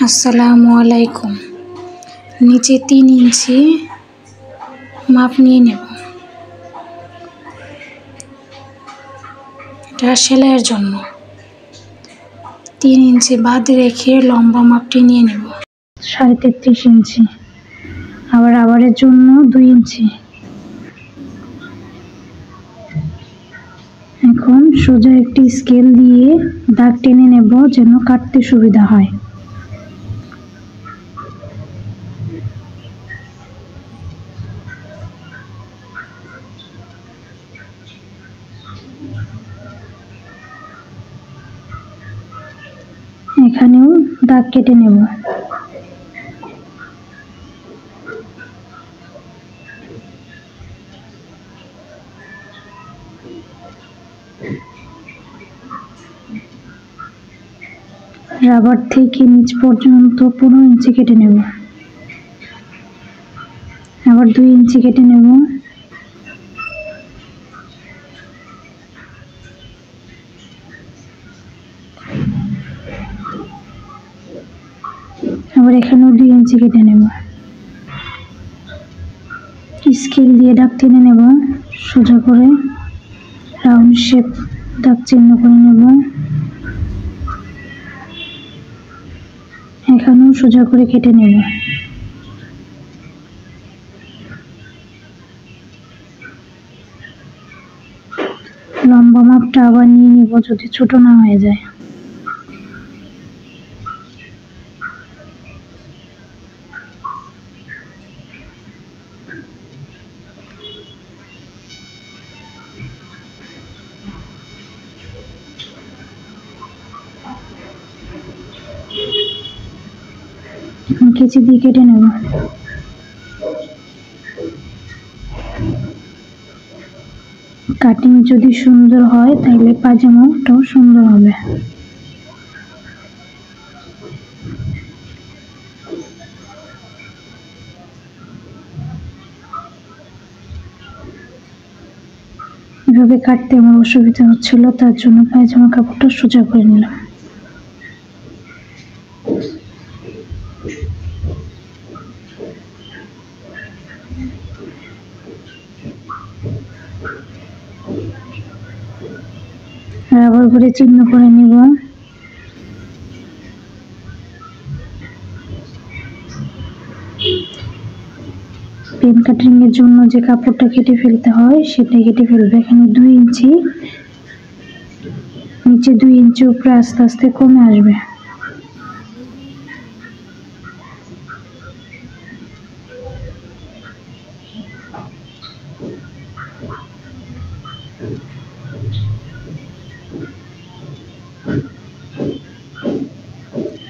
আসসালামু আলাইকুম। নিচে 3 ইঞ্চি মাপ নিয়ে নেব। এটা সেলাইয়ের জন্য 3 ইঞ্চি বাদ রেখে লম্বা মাপটি নিয়ে নেব 33.5 ইঞ্চি। আবারের জন্য 2 ইঞ্চি। এখন সোজা একটি স্কেল দিয়ে দাগ টেনে নেব যেন কাটতে সুবিধা হয়। এখানেও দাগ কেটে নেব। রাবার থেকে নিচ পর্যন্ত 15 ইঞ্চি কেটে নেব। আবার 2 ইঞ্চি কেটে নেব। আবার এখানেও 2 ইঞ্চি কেটে নেব। স্কেল দিয়ে দাগ টেনে নেব সোজা করে রাউন্ড শেপ দাগ চিহ্ন করে নেব। এখানেও সোজা করে কেটে নেব। লম্বা মাপটা আবার নিয়ে নেব যদি ছোট না হয়ে যায়। কেচি দিয়ে কেটে নেব। কাটিং যদি সুন্দর হয় তাহলে পাজামাটাও সুন্দর হবে। এভাবে কাটতে আমার অসুবিধা হচ্ছিল, তার জন্য পায়জামা কাপড়টা সোজা করে নিলাম। রাবার করে চিহ্ন করে নিব। পেন কাটিং এর জন্য যে কাপড়টা কেটে ফেলতে হয় সেটা কেটে ফেলবে। এখানে 2 ইঞ্চি, নিচে 2 ইঞ্চি, উপরে আস্তে আস্তে কমে আসবে।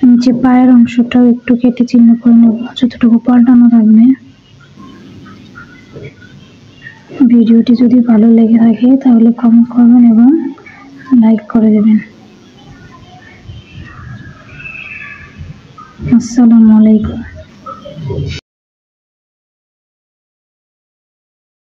নিচে পায়ের অংশটাও একটু কেটে চিহ্ন করে নেব যতটুকু পাল্টানো থাকবে। ভিডিওটি যদি ভালো লেগে থাকে তাহলে কমেন্ট করবেন এবং লাইক করে দেবেন। আসসালামু আলাইকুম।